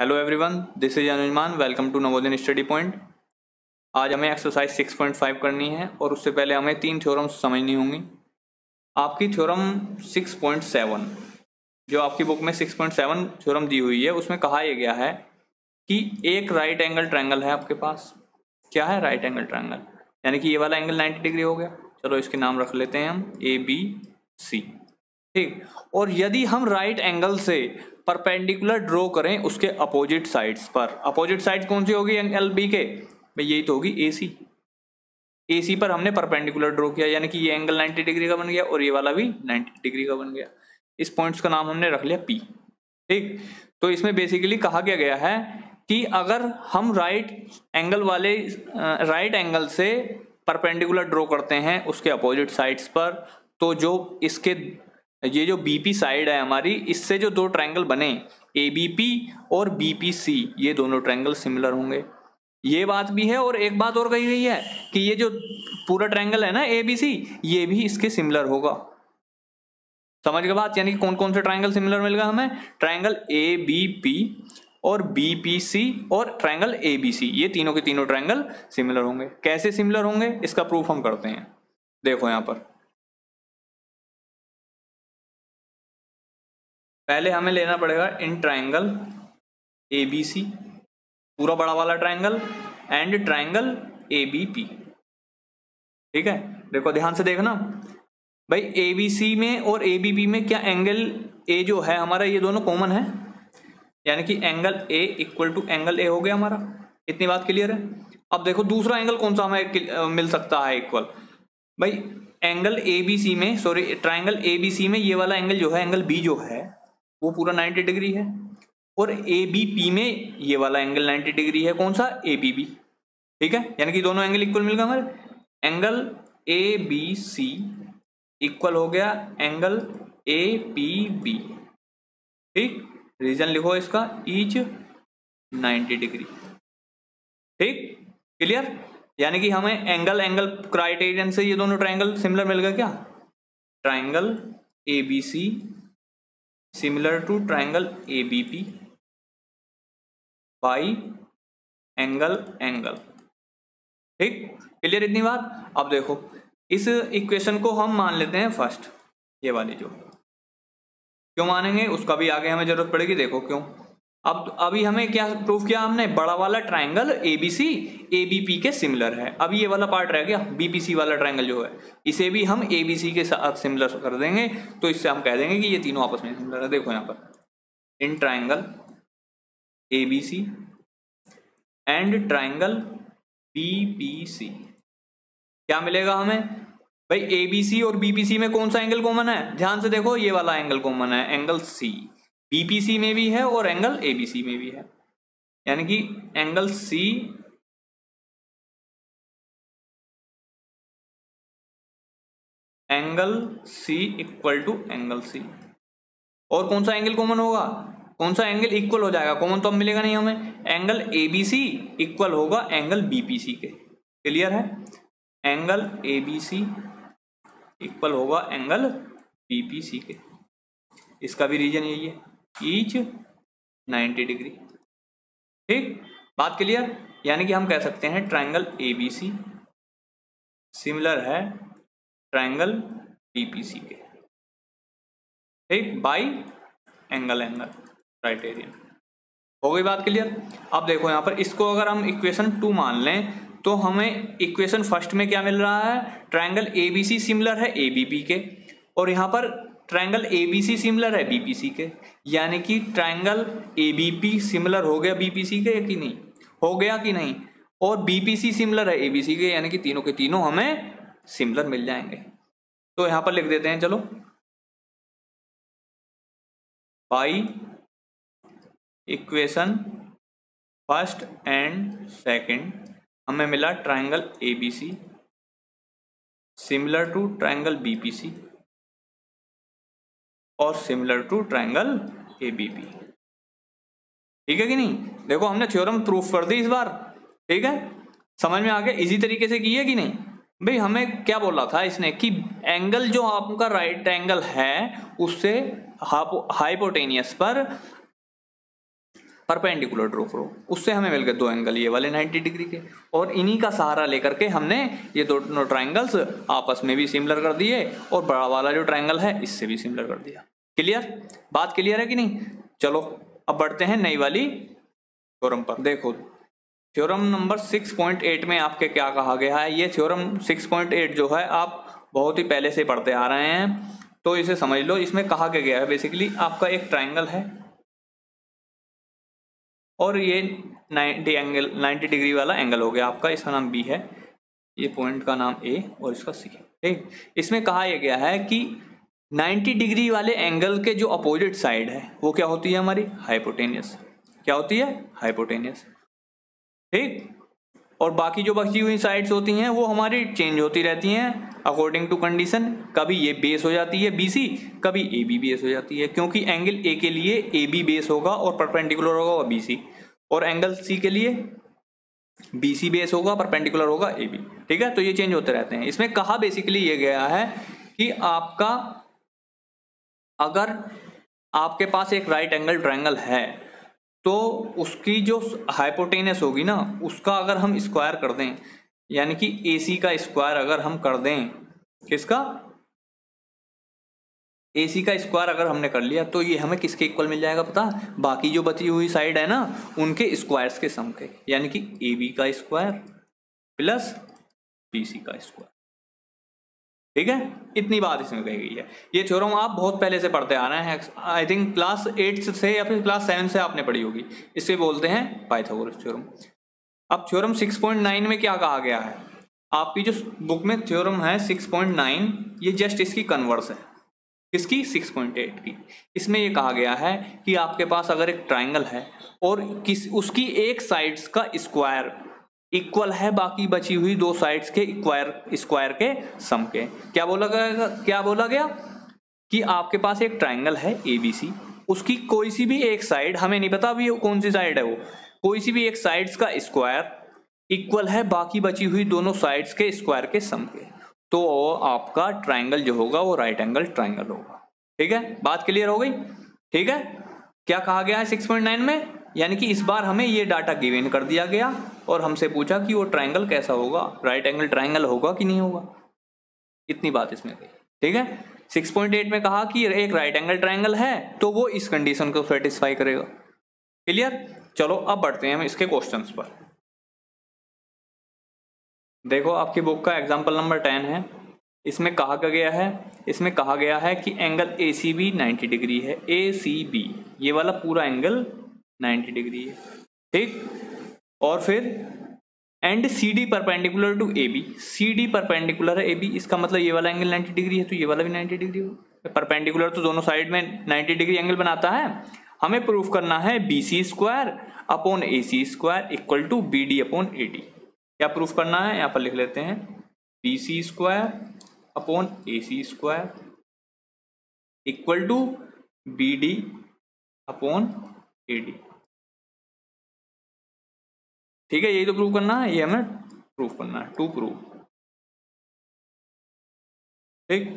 Hello everyone, this is Anuman. Welcome to Navodaya study point. आज हमें exercise 6.5 करनी है और उससे पहले हमें 3 थ्योरम्स समझनी होंगी। आपकी थ्योरम 6.7 जो आपकी बुक में 6.7 थ्योरम दी हुई है, उसमें कहा यह गया है कि एक राइट एंगल ट्रायंगल है आपके पास। क्या है? राइट एंगल ट्रायंगल, यानी कि ये वाला एंगल 90 डिग्री हो गया। चलो इसके नाम रख लेते हैं हम ABC, ठीक। और यदि हम राइट एंगल से परपेंडिकुलर ड्रॉ करें उसके अपोजिट साइड्स पर, अपोजिट साइड कौन सी होगी एंगल बी के? भाई यही तो होगी AC पर हमने परपेंडिकुलर ड्रॉ किया, यानी कि ये एंगल 90 डिग्री का बन गया और ये वाला भी 90 डिग्री का बन गया। इस पॉइंट्स का नाम हमने रख लिया P, ठीक। तो इसमें बेसिकली कहा गया है कि अगर हम राइट एंगल से परपेंडिकुलर ड्रॉ करते हैं उसके अपोजिट साइड्स पर, तो जो ये जो BP साइड है हमारी, इससे जो दो ट्रायंगल बने ABP और BPC, ये दोनों ट्रायंगल सिमिलर होंगे। ये बात भी है और एक बात और कही गई है कि ये जो पूरा ट्रायंगल है ना ABC, ये भी इसके सिमिलर होगा। समझ गए बात? यानी कि कौन कौन से ट्रायंगल सिमिलर मिलेगा हमें? ट्रायंगल ABP और BPC और ट्रायंगल ABC, ये तीनों के तीनों ट्रायंगल सिमिलर होंगे। कैसे सिमिलर होंगे इसका प्रूफ हम करते हैं। देखो यहां पर पहले हमें लेना पड़ेगा इन ट्रायंगल ABC, पूरा बड़ा वाला ट्रायंगल, एंड ट्रायंगल ABP, ठीक है। देखो ध्यान से देखना भाई, ABC में और ABP में क्या एंगल A जो है हमारा, ये दोनों कॉमन है, यानी कि angle A equal to angle A हो गया हमारा। इतनी बात क्लियर है। अब देखो दूसरा एंगल कौन सा हमें मिल सकता है इक्वल। भाई एंगल ABC में, सॉरी ट्रायंगल ABC में ये वाला एंगल जो है, एंगल B जो है वो पूरा 90 डिग्री है, और ABP में ये वाला एंगल 90 डिग्री है। कौन सा? ABB, ठीक है। यानी कि दोनों एंगल इक्वल मिल गए हमारे। एंगल ABC इक्वल हो गया एंगल APB, ठीक। रीजन लिखो इसका, ईच 90 डिग्री, ठीक। क्लियर? यानी कि हमें एंगल क्राइटेरियन से ये दोनों ट्रायंगल सिमिलर मिल गए। क्या? Triangle ABC similar to triangle ABP by angle, ठीक। क्लियर इतनी बात? अब देखो इस इक्वेशन को हम मान लेते हैं फर्स्ट, ये वाली जो। क्यों मानेंगे उसका भी आगे हमें जरूरत पड़ेगी, देखो क्यों। अब अभी हमें क्या प्रूफ किया हमने? बड़ा वाला ट्रायंगल ABC ABP के सिमिलर है। अब ये वाला पार्ट रह गया, BPC वाला ट्रायंगल जो है, इसे भी हम ABC के साथ सिमिलर कर देंगे, तो इससे हम कह देंगे कि ये तीनों आपस में सिमिलर है। देखो यहाँ पर in triangle ABC and triangle BPC क्या मिलेगा हमें? भाई ABC और BPC में कौन सा एंगल कॉमन है? ध्यान से देखो, ये वाला एंगल कॉमन है, एंगल C BPC में भी है और एंगल ABC में भी है। यानी कि angle C equal to angle C। और कौन सा एंगल कॉमन होगा? कौन सा एंगल इक्वल हो जाएगा? कॉमन तो अब मिलेगा नहीं हमें। एंगल ABC इक्वल होगा एंगल BPC के। क्लियर है? एंगल ABC इक्वल होगा एंगल BPC के। इसका भी रीजन यही है, ईच 90 डिग्री, ठीक। बात क्लियर? यानी कि हम कह सकते हैं ट्रायंगल ABC सिमिलर है ट्रायंगल BPC के, ठीक, बाई एंगल क्राइटेरियन। हो गई बात क्लियर? अब देखो यहाँ पर इसको अगर हम इक्वेशन 2 मान लें तो हमें इक्वेशन फर्स्ट में क्या मिल रहा है? ट्रायंगल ABC सिमिलर है ABP के, और यहाँ पर ट्रायंगल ABC सिमिलर है BPC के। यानी कि ट्रायंगल ABP सिमिलर हो गया BPC के कि नहीं? हो गया कि नहीं? और BPC सिमिलर है ABC के, यानी कि तीनों के तीनों हमें सिमिलर मिल जाएंगे। तो यहाँ पर लिख देते हैं, चलो, by equation first and second हमें मिला triangle ABC similar to triangle BPC और सिमिलर टू ट्रायंगल ABP, ठीक है कि नहीं? देखो हमने थ्योरम प्रूफ कर दी इस बार, ठीक है। समझ में आ गया? इजी तरीके से की है कि नहीं? भाई हमें क्या बोला था इसने कि एंगल जो आपका राइट एंगल है उससे हाइपोटेनियस पर परपेंडिकुलर ड्रॉ करो, उससे हमें मिल गए दो एंगल ये वाले 90 डिग्री के, और इन्हीं का सहारा लेकर के हमने ये दोनों ट्राइंगल्स आपस में भी सिमिलर कर दिए और बड़ा वाला जो ट्राइंगल है इससे भी सिमिलर कर दिया। क्लियर, बात क्लियर है कि नहीं? चलो अब बढ़ते हैं नई वाली थ्योरम पर। देखो थ्योरम नंबर 6.8 में आपके क्या कहा गया है। ये थ्योरम 6.8 जो है आप बहुत ही पहले से पढ़ते आ रहे हैं, तो इसे समझ लो। इसमें कहा क्या गया है, बेसिकली आपका एक ट्राइंगल है और ये 90 डिग्री वाला एंगल हो गया आपका, इसका नाम बी है, ये पॉइंट का नाम ए और इसका सी। ठीक, इसमें कहा यह गया है कि 90 डिग्री वाले एंगल के जो अपोजिट साइड है वो क्या होती है हमारी, हाइपोटेनियस। क्या होती है, हाइपोटेनियस। ठीक, और बाकी जो बची हुई साइड्स होती हैं वो हमारी चेंज होती रहती हैं अकॉर्डिंग टू कंडीशन। कभी ये बेस हो जाती है बीसी, कभी ए बी बेस हो जाती है, क्योंकि एंगल ए के लिए ए बी बेस होगा और परपेंडिकुलर होगा बीसी, और एंगल सी के लिए बीसी बेस होगा, परपेंडिकुलर होगा ए बी। ठीक है, तो ये चेंज होते रहते हैं। इसमें कहा बेसिकली ये गया है कि आपका अगर आपके पास एक राइट एंगल ट्रायंगल है तो उसकी जो हाइपोटेनस होगी ना, उसका अगर हम स्क्वायर कर दें, यानी कि AC का स्क्वायर अगर हम कर दें, किसका, AC का स्क्वायर अगर हमने कर लिया तो ये हमें किसके इक्वल मिल जाएगा पता, बाकी जो बची हुई साइड है ना उनके स्क्वायर्स के सम के, यानी कि AB का स्क्वायर प्लस BC का स्क्वायर। ठीक है, इतनी बात इसमें कही गई है। ये थ्योरम आप बहुत पहले से पढ़ते आ रहे हैं, आई थिंक क्लास 8 से या फिर क्लास 7 से आपने पढ़ी होगी। इसे बोलते हैं पाइथागोरस थ्योरम। अब थ्योरम 6.9 में क्या कहा गया है, आपकी जो बुक में थ्योरम है 6.9, ये जस्ट इसकी कन्वर्स है, किसकी, 6.8 की। इसमें ये कहा गया है कि आपके पास अगर एक ट्राइंगल है और उसकी एक साइड्स का स्क्वायर इक्वल है बाकी बची हुई दो साइड्स के स्क्वायर के सम के। क्या बोला गया कि आपके पास एक ट्राइंगल है ABC, उसकी कोई सी भी एक साइड, हमें नहीं पता अभी कौन सी साइड है वो, कोई सी भी एक साइड्स का स्क्वायर इक्वल है बाकी बची हुई दोनों साइड्स के स्क्वायर के सम के, तो आपका ट्राइंगल जो होगा वो राइट एंगल ट्राइंगल होगा। ठीक है, बात क्लियर हो गई? ठीक है, क्या कहा गया है 6.9 में, यानी कि इस बार हमें ये डाटा गिवन कर दिया गया और हमसे पूछा कि वो ट्राइंगल कैसा होगा, राइट एंगल ट्राइंगल होगा कि नहीं होगा, इतनी बात इसमें कही। ठीक है, 6.8 में कहा कि एक राइट एंगल ट्राइंगल है तो वो इस कंडीशन को सेटिस्फाई करेगा। क्लियर, चलो अब बढ़ते हैं हम इसके क्वेश्चंस पर। देखो आपकी बुक का एग्जाम्पल नंबर 10 है। इसमें कहा गया है, इसमें कहा गया है कि एंगल ACB 90 डिग्री है, ACB ये वाला पूरा एंगल 90 डिग्री है। ठीक, और फिर and CD perpendicular to AB, CD perpendicular है AB, इसका मतलब ये वाला एंगल 90 डिग्री है तो ये वाला भी 90 डिग्री हो। परपेंडिकुलर तो दोनों साइड में 90 डिग्री एंगल बनाता है। हमें प्रूफ करना है BC square upon AC square equal to BD upon AD। क्या प्रूफ करना है, यहाँ पर लिख लेते हैं, BC square upon AC square equal to BD upon AD। ठीक है, यही तो प्रूव करना है, ये हमें प्रूफ करना है, टू प्रूव। ठीक,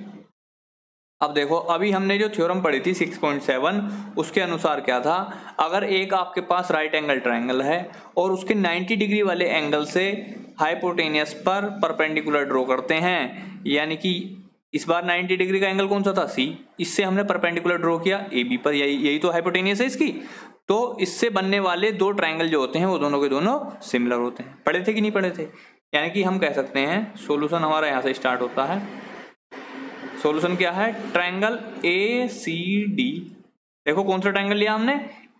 अब देखो अभी हमने जो थ्योरम पढ़ी थी 6.7, उसके अनुसार क्या था, अगर एक आपके पास राइट एंगल ट्रायंगल है और उसके 90 डिग्री वाले एंगल से हाइपोटेनियस पर परपेंडिकुलर ड्रॉ करते हैं, यानी कि इस बार 90 डिग्री का एंगल कौन सा था, C, इससे हमने परपेंडिकुलर ड्रॉ किया AB पर, यही तो हाइपोटेनियस है इसकी। तो इससे बनने वाले दो ट्रायंगल जो होते हैं वो दोनों के दोनों सिमिलर होते हैं। पढ़े थे कि नहीं पढ़े थे? यानी कि हम कह सकते हैं सॉल्यूशन हमारा यहाँ से स्टार्ट होता है। सॉल्यूशन क्या है, ट्रायंगल ACD, देखो कौन सा ट्रायंगल लिया हमने,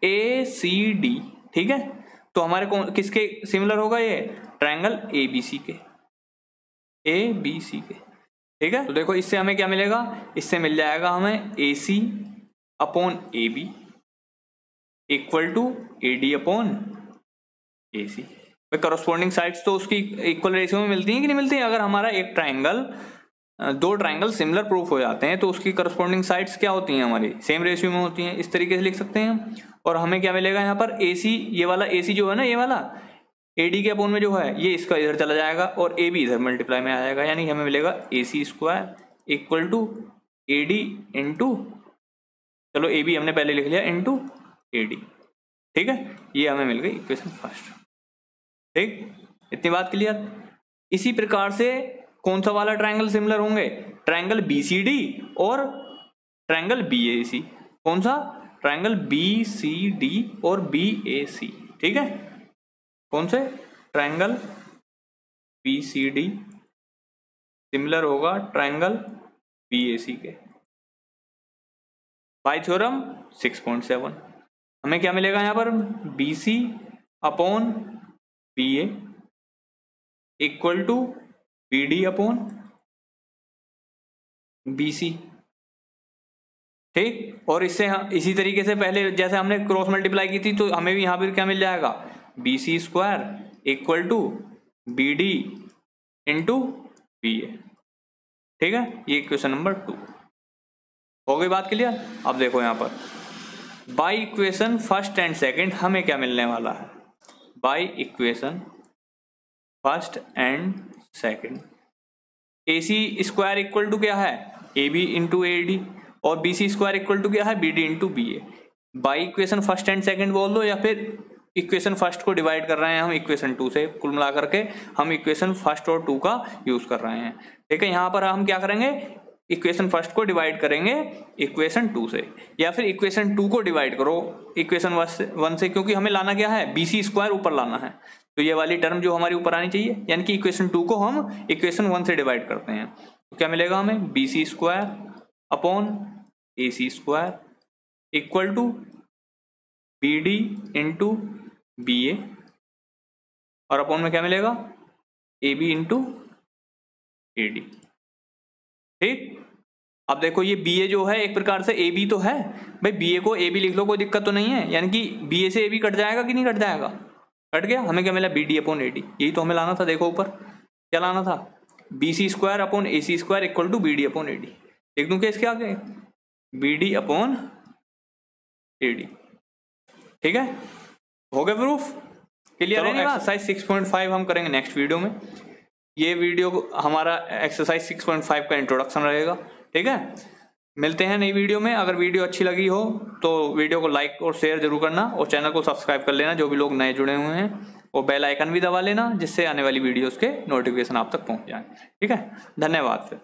ACD। ठीक है, तो हमारे किसके सिमिलर होगा, ये ट्रायंगल ABC के, ABC के। ठीक है, तो देखो इससे हमें क्या मिलेगा, इससे मिल जाएगा हमें AC upon AB equal to AD upon AC। Corresponding sides तो उसकी इक्वल रेशियो में मिलती हैं कि नहीं मिलती हैं? अगर हमारा एक ट्राइंगल, दो ट्राइंगल सिमिलर प्रूफ हो जाते हैं तो उसकी करस्पॉन्डिंग साइड्स क्या होती हैं, हमारी सेम रेशियो में होती हैं। इस तरीके से लिख सकते हैं। और हमें क्या मिलेगा यहाँ पर, AC, ये वाला AC जो है ना, ये वाला AD के अपॉन में जो है ये इसका इधर चला जाएगा और AB इधर मल्टीप्लाई में आ जाएगा, यानी हमें मिलेगा AC square equal to AD into, चलो AB हमने पहले लिख लिया, इंटू AD। ठीक है, ये हमें मिल गई इक्वेशन फर्स्ट। ठीक, इतनी बात क्लियर। इसी प्रकार से कौन सा वाला ट्रायंगल सिमिलर होंगे? ट्रायंगल BCD और ट्रायंगल BAC। कौन सा? ट्रायंगल BCD और BAC। ठीक है, कौन से? ट्रायंगल BCD सिमिलर होगा ट्रायंगल BAC के। बाय थ्योरम 6.7 हमें क्या मिलेगा यहां पर? BC upon BA equal to BD upon BC। ठीक, और इससे इसी तरीके से पहले जैसे हमने क्रॉस मल्टीप्लाई की थी तो हमें भी यहां पर क्या मिल जाएगा? BC square equal to BD into BA। ठीक है, ये इक्वेशन नंबर 2 हो गई। बात क्लियर। अब देखो यहां पर by equation first and second हमें क्या मिलने वाला है? By equation first and second AC square equal to क्या है? AB इंटू AD और BC स्क्वायर इक्वल टू क्या है? BD into BA। By equation first and second बोल दो या फिर इक्वेशन फर्स्ट को डिवाइड कर रहे हैं हम इक्वेशन 2 से, कुल मिला करके हम इक्वेशन फर्स्ट और 2 का यूज कर रहे हैं। ठीक है, यहां पर हम क्या करेंगे? इक्वेशन फर्स्ट को डिवाइड करेंगे इक्वेशन 2 से, या फिर इक्वेशन 2 को डिवाइड करो इक्वेशन 1 से, क्योंकि हमें लाना क्या है? BC स्क्वायर ऊपर लाना है, तो ये वाली टर्म जो हमारी ऊपर आनी चाहिए, यानी कि इक्वेशन 2 को हम इक्वेशन 1 से डिवाइड करते हैं तो क्या मिलेगा हमें? BC square upon AC square equal to BD into BA और अपॉन में क्या मिलेगा? AB into AD। ठीक, अब देखो ये BA जो है एक प्रकार से AB तो है भाई, BA को AB लिख लो, कोई दिक्कत तो नहीं है, यानी कि BA से AB कट जाएगा कि नहीं कट जाएगा? कट गया। हमें क्या मिला? BD upon AD। यही तो हमें लाना था। देखो ऊपर क्या लाना था? BC square upon AC square equal to BD upon AD। देख दूं क्या इसके आगे? BD upon AD। ठीक है, हो गया प्रूफ क्लियर है नहीं बात? एक्सरसाइज 6.5 हम करेंगे नेक्स्ट वीडियो में। ये वीडियो हमारा एक्सरसाइज 6.5 का इंट्रोडक्शन रहेगा। ठीक है, मिलते हैं नई वीडियो में। अगर वीडियो अच्छी लगी हो तो वीडियो को लाइक और शेयर जरूर करना और चैनल को सब्सक्राइब कर लेना जो भी लोग नए जुड़े हुए हैं, और बेल आइकन भी दबा लेना जिससे आने वाली वीडियोस के नोटिफिकेशन आप तक पहुंच जाए। ठीक है, धन्यवाद फिर।